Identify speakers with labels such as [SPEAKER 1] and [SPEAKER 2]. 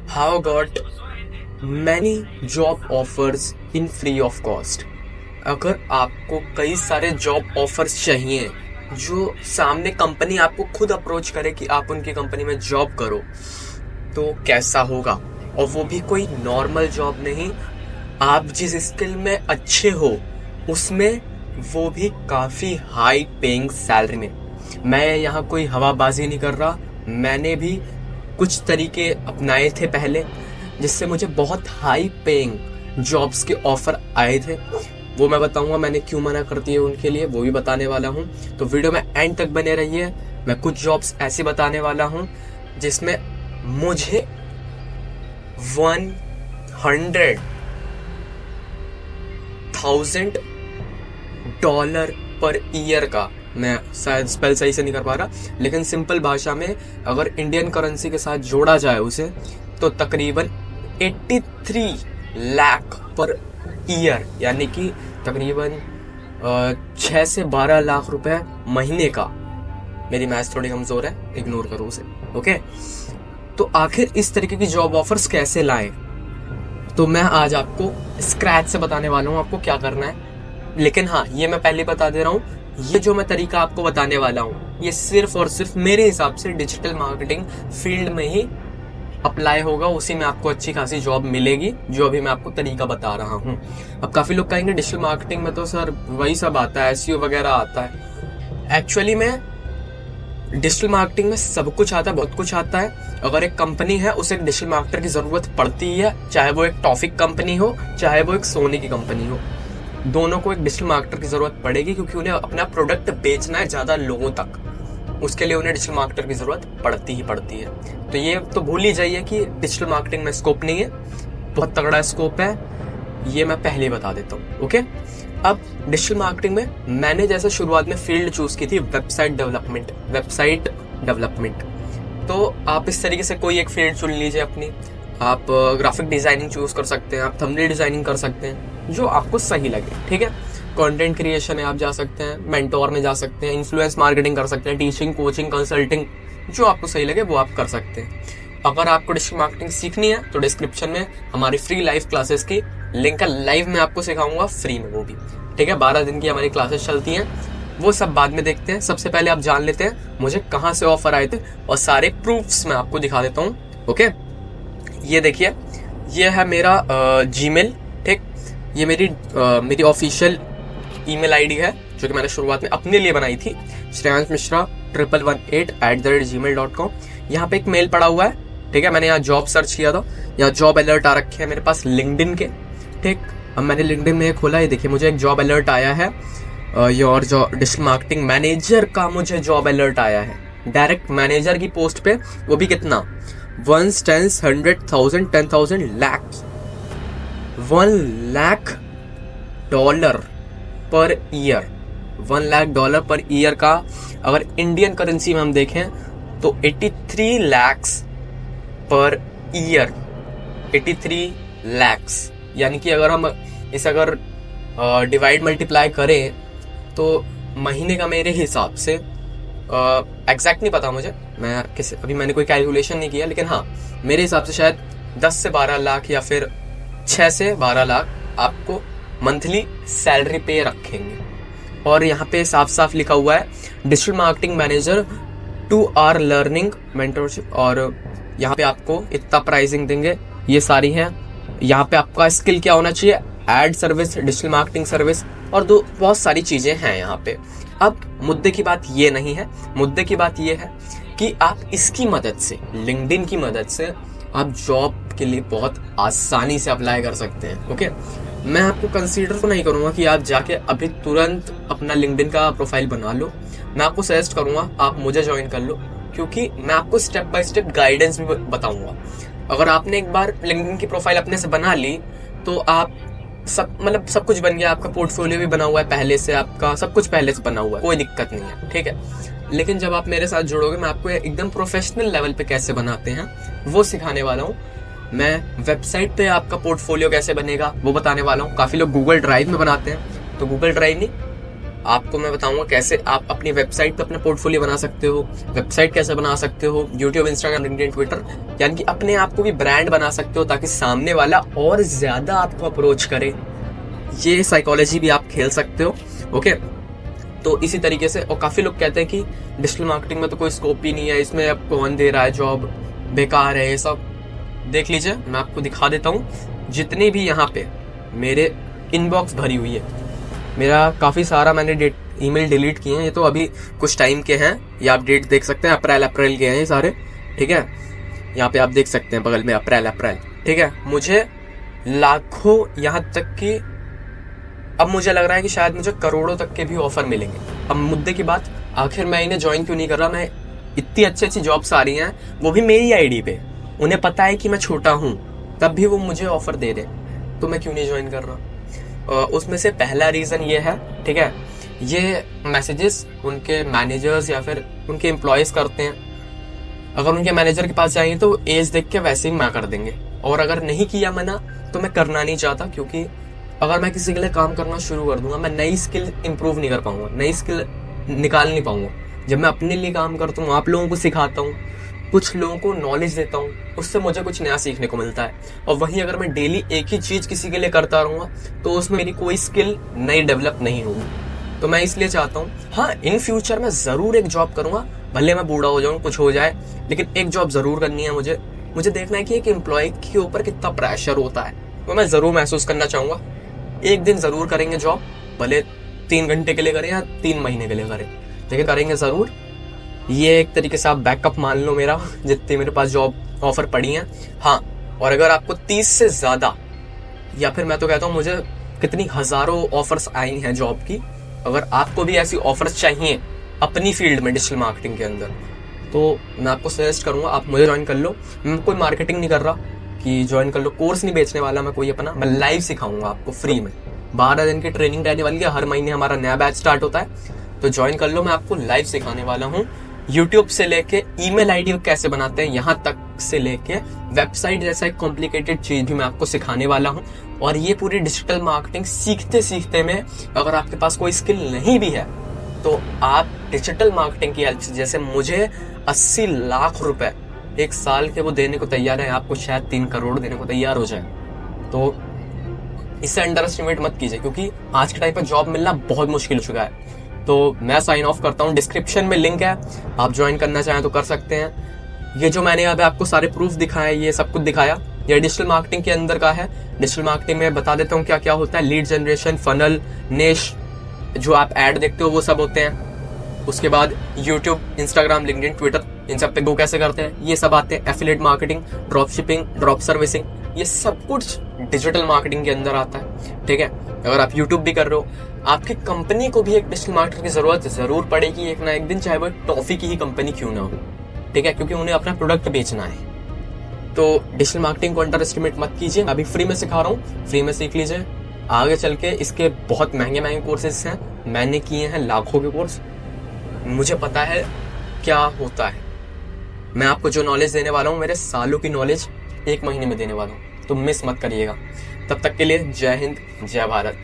[SPEAKER 1] How got many job offers in free of cost। अगर आपको कई सारे जॉब ऑफर्स चाहिए जो सामने कंपनी आपको खुद अप्रोच करे कि आप उनकी कंपनी में जॉब करो, तो कैसा होगा। और वो भी कोई नॉर्मल जॉब नहीं, आप जिस स्किल में अच्छे हो उसमें, वो भी काफ़ी हाई पेइंग सैलरी में। मैं यहाँ कोई हवाबाजी नहीं कर रहा, मैंने भी कुछ तरीके अपनाए थे पहले जिससे मुझे बहुत हाई पेइंग जॉब्स के ऑफर आए थे। वो मैं बताऊंगा मैंने क्यों मना कर दिए उनके लिए, वो भी बताने वाला हूँ। तो वीडियो में एंड तक बने रहिए। मैं कुछ जॉब्स ऐसे बताने वाला हूँ जिसमें मुझे $100,000 पर ईयर का, मैं शायद स्पेल सही से नहीं कर पा रहा, लेकिन सिंपल भाषा में अगर इंडियन करेंसी के साथ जोड़ा जाए उसे, तो तकरीबन 83 लाख पर ईयर, यानी कि तकरीबन 6 से 12 लाख रुपए महीने का। मेरी मैथ्स थोड़ी कमजोर है, इग्नोर करो उसे, ओके। तो आखिर इस तरीके की जॉब ऑफर्स कैसे लाएं, तो मैं आज आपको स्क्रैच से बताने वाला हूँ आपको क्या करना है। लेकिन हाँ, ये मैं पहले बता दे रहा हूँ, ये जो मैं तरीका आपको बताने वाला हूँ ये सिर्फ और सिर्फ मेरे हिसाब से डिजिटल मार्केटिंग फील्ड में ही अप्लाई होगा, उसी में आपको अच्छी खासी जॉब मिलेगी जो अभी मैं आपको तरीका बता रहा हूँ। अब काफी लोग कहेंगे डिजिटल मार्केटिंग में तो सर वही सब आता है, एसईओ वगैरह आता है। एक्चुअली में डिजिटल मार्केटिंग में सब कुछ आता है, बहुत कुछ आता है। अगर एक कंपनी है उसे एक डिजिटल मार्केटर की जरूरत पड़ती है, चाहे वो एक टॉफिक कंपनी हो चाहे वो एक सोनी की कंपनी हो, दोनों को एक डिजिटल मार्केटर की जरूरत पड़ेगी, क्योंकि उन्हें अपना प्रोडक्ट बेचना है ज्यादा लोगों तक। उसके लिए उन्हें डिजिटल मार्केटर की जरूरत पड़ती ही पड़ती है। तो ये तो भूल ही जाइए कि डिजिटल मार्केटिंग में स्कोप नहीं है, बहुत तगड़ा स्कोप है, ये मैं पहले ही बता देता हूँ, ओके। अब डिजिटल मार्केटिंग में मैंने जैसे शुरुआत में फील्ड चूज की थी वेबसाइट डेवलपमेंट। तो आप इस तरीके से कोई एक फील्ड चुन लीजिए अपनी। आप ग्राफिक डिजाइनिंग चूज कर सकते हैं, आप थंबनेल डिजाइनिंग कर सकते हैं, जो आपको सही लगे, ठीक है। कंटेंट क्रिएशन में आप जा सकते हैं, मेंटोर में जा सकते हैं, इन्फ्लुएंस मार्केटिंग कर सकते हैं, टीचिंग, कोचिंग, कंसल्टिंग, जो आपको सही लगे वो आप कर सकते हैं। अगर आपको डिजिटल मार्केटिंग सीखनी है तो डिस्क्रिप्शन में हमारी फ्री लाइव क्लासेस की लिंक है, लाइव में आपको सिखाऊंगा फ्री में, वो भी ठीक है। 12 दिन की हमारी क्लासेस चलती हैं, वो सब बाद में देखते हैं। सबसे पहले आप जान लेते हैं मुझे कहाँ से ऑफर आए थे, और सारे प्रूफ्स मैं आपको दिखा देता हूँ, ओके। ये देखिए, ये है मेरा जीमेल, ठीक। ये मेरी ऑफिशियल ईमेल आईडी है जो कि मैंने शुरुआत में अपने लिए बनाई थी, shreyanshmishra1118@gmail.com। यहाँ पे एक मेल पड़ा हुआ है, ठीक है। मैंने यहाँ जॉब सर्च किया था, यहाँ जॉब अलर्ट आ रखे हैं मेरे पास लिंक्डइन के, ठीक। अब मैंने लिंक्डइन में खोला, ये देखिए मुझे एक जॉब अलर्ट आया है, योर डिजिटल मार्केटिंग मैनेजर का मुझे जॉब अलर्ट आया है, डायरेक्ट मैनेजर की पोस्ट पे, वो भी कितना, 1 10 100,000 10,000 lakh, $1,00,000 per year, $1,00,000 per year का अगर इंडियन करेंसी में हम देखें तो 83 lakhs पर ईयर, 83 lakhs, यानी कि अगर हम इसे अगर डिवाइड मल्टीप्लाई करें तो महीने का मेरे हिसाब से एग्जैक्ट नहीं पता मुझे, मैं अभी मैंने कोई कैलकुलेशन नहीं किया, लेकिन हाँ मेरे हिसाब से शायद 10 से 12 लाख या फिर 6 से 12 लाख आपको मंथली सैलरी पे रखेंगे। और यहाँ पे साफ साफ लिखा हुआ है digital marketing manager 2 hour learning mentorship, और यहाँ पे आपको इतना प्राइसिंग देंगे, ये सारी है। यहाँ पे आपका स्किल क्या होना चाहिए, ad service, digital marketing service, और बहुत सारी चीजें हैं यहाँ पे। अब मुद्दे की बात ये नहीं है, मुद्दे की बात ये है कि आप इसकी मदद से, लिंक्डइन की मदद से आप जॉब के लिए बहुत आसानी से अप्लाई कर सकते हैं, ओके। मैं आपको कंसीडर तो नहीं करूंगा कि आप जाके अभी तुरंत अपना लिंक्डइन का प्रोफाइल बना लो, मैं आपको सजेस्ट करूंगा आप मुझे ज्वाइन कर लो, क्योंकि मैं आपको स्टेप बाय स्टेप गाइडेंस भी बताऊंगा। अगर आपने एक बार लिंक्डइन की प्रोफाइल अपने से बना ली तो आप सब कुछ बन गया, आपका पोर्टफोलियो भी बना हुआ है पहले से, आपका सब कुछ पहले से बना हुआ है, कोई दिक्कत नहीं है, ठीक है। लेकिन जब आप मेरे साथ जुड़ोगे, मैं आपको एकदम प्रोफेशनल लेवल पे कैसे बनाते हैं वो सिखाने वाला हूँ। मैं वेबसाइट पे आपका पोर्टफोलियो कैसे बनेगा वो बताने वाला हूँ। काफी लोग गूगल ड्राइव में बनाते हैं, तो गूगल ड्राइव नहीं, आपको मैं बताऊंगा कैसे आप अपनी वेबसाइट पे अपना पोर्टफोलियो बना सकते हो, वेबसाइट कैसे बना सकते हो, यूट्यूब, इंस्टाग्राम, लिंक्डइन, ट्विटर, यानी कि अपने आप को भी ब्रांड बना सकते हो ताकि सामने वाला और ज्यादा आपको अप्रोच करे। ये साइकोलॉजी भी आप खेल सकते हो। ओके, तो इसी तरीके से। और काफी लोग कहते हैं कि डिजिटल मार्केटिंग में तो कोई स्कोप ही नहीं है, इसमें अब कौन दे रहा है जॉब, बेकार है ये सब। देख लीजिए, मैं आपको दिखा देता हूँ। जितने भी यहाँ पे मेरे इनबॉक्स भरी हुई है, मेरा काफी सारा मैंने ईमेल डिलीट किए हैं, ये तो अभी कुछ टाइम के हैं, ये आप डेट देख सकते हैं, अप्रैल के हैं ये सारे, ठीक है। यहाँ पे आप देख सकते हैं बगल में अप्रैल, ठीक है। मुझे लाखों, यहाँ तक कि अब मुझे लग रहा है कि शायद मुझे करोड़ों तक के भी ऑफर मिलेंगे। अब मुद्दे की बात, आखिर मैं इन्हें ज्वाइन क्यों नहीं कर रहा। मैं इतनी अच्छी जॉब्स आ रही हैं, वो भी मेरी आईडी पे, उन्हें पता है कि मैं छोटा हूँ, तब भी वो मुझे ऑफर दे रहे, तो मैं क्यों नहीं ज्वाइन कर रहा। उसमें से पहला रीजन ये है, ठीक है, ये मैसेजेस उनके मैनेजर्स या फिर उनके एम्प्लॉयज करते हैं। अगर उनके मैनेजर के पास जाएंगे तो एज देख के वैसे ही मना कर देंगे, और अगर नहीं किया मना तो मैं करना नहीं चाहता, क्योंकि अगर मैं किसी के लिए काम करना शुरू कर दूंगा, मैं नई स्किल इंप्रूव नहीं कर पाऊंगा, नई स्किल निकाल नहीं पाऊंगा। जब मैं अपने लिए काम करता हूँ, आप लोगों को सिखाता हूँ, कुछ लोगों को नॉलेज देता हूँ, उससे मुझे कुछ नया सीखने को मिलता है। और वहीं अगर मैं डेली एक ही चीज किसी के लिए करता रहूंगा तो उसमें मेरी कोई स्किल नई डेवलप नहीं होगी। तो मैं इसलिए चाहता हूँ, हाँ, इन फ्यूचर में जरूर एक जॉब करूंगा, भले मैं बूढ़ा हो जाऊं, कुछ हो जाए, लेकिन एक जॉब जरूर करनी है मुझे। मुझे देखना है कि एक एम्प्लॉय के ऊपर कितना प्रेशर होता है, तो मैं जरूर महसूस करना चाहूंगा। एक दिन जरूर करेंगे जॉब, भले 3 घंटे के लिए करें या 3 महीने के लिए करें, लेकिन करेंगे जरूर। ये एक तरीके से आप बैकअप मान लो मेरा, जितनी मेरे पास जॉब ऑफर पड़ी हैं। हाँ, और अगर आपको 30 से ज्यादा, या फिर मैं तो कहता हूँ मुझे कितनी हजारों ऑफर्स आई हैं जॉब की, अगर आपको भी ऐसी ऑफर्स चाहिए अपनी फील्ड में डिजिटल मार्केटिंग के अंदर, तो मैं आपको सजेस्ट करूंगा आप मुझे ज्वाइन कर लो। मैं कोई मार्केटिंग नहीं कर रहा कि ज्वाइन कर लो, कोर्स नहीं बेचने वाला मैं कोई अपना, मैं लाइव सिखाऊंगा आपको फ्री में। 12 दिन की ट्रेनिंग रहने वाली है, हर महीने हमारा नया बैच स्टार्ट होता है, तो ज्वाइन कर लो। मैं आपको लाइव सिखाने वाला हूँ, यूट्यूब से लेके ईमेल आईडी कैसे बनाते हैं यहाँ तक से लेके वेबसाइट जैसा एक कॉम्प्लिकेटेड चीज भी मैं आपको सिखाने वाला हूँ। और ये पूरी डिजिटल मार्केटिंग सीखते सीखते में, अगर आपके पास कोई स्किल नहीं भी है तो आप डिजिटल मार्केटिंग की हेल्प से, जैसे मुझे 80 लाख रुपए 1 साल के वो देने को तैयार है, आपको शायद 3 करोड़ देने को तैयार हो जाए, तो इसे अंडर एस्टिमेट मत कीजिए, क्योंकि आज के टाइम पर जॉब मिलना बहुत मुश्किल हो चुका है। तो मैं साइन ऑफ करता हूँ, डिस्क्रिप्शन में लिंक है, आप ज्वाइन करना चाहें तो कर सकते हैं। ये जो मैंने अभी आपको सारे प्रूफ दिखाए, ये सब कुछ दिखाया, ये डिजिटल मार्केटिंग के अंदर का है। डिजिटल मार्केटिंग में बता देता हूँ क्या क्या होता है। लीड जनरेशन, फनल, निश, जो आप ऐड देखते हो वो सब होते हैं। उसके बाद यूट्यूब, इंस्टाग्राम, लिंक्डइन, ट्विटर, इन सब पे गो कैसे करते हैं ये सब आते हैं। Affiliate marketing, drop shipping, drop servicing, ये सब कुछ डिजिटल मार्केटिंग के अंदर आता है, ठीक है। अगर आप यूट्यूब भी कर रहे हो, आपकी कंपनी को भी एक डिजिटल मार्केटर की जरूरत जरूर पड़ेगी एक ना एक दिन, चाहे वो टॉफी की ही कंपनी क्यों ना हो, ठीक है, क्योंकि उन्हें अपना प्रोडक्ट बेचना है। तो डिजिटल मार्केटिंग को अंडर एस्टिमेट मत कीजिए, अभी फ्री में सिखा रहा हूँ, फ्री में सीख लीजिए। आगे चल के इसके बहुत महंगे कोर्सेज हैं, मैंने किए हैं लाखों के कोर्स, मुझे पता है क्या होता है। मैं आपको जो नॉलेज देने वाला हूँ, मेरे सालों की नॉलेज 1 महीने में देने वाला हूँ, तो मिस मत करिएगा। तब तक के लिए जय हिंद, जय भारत।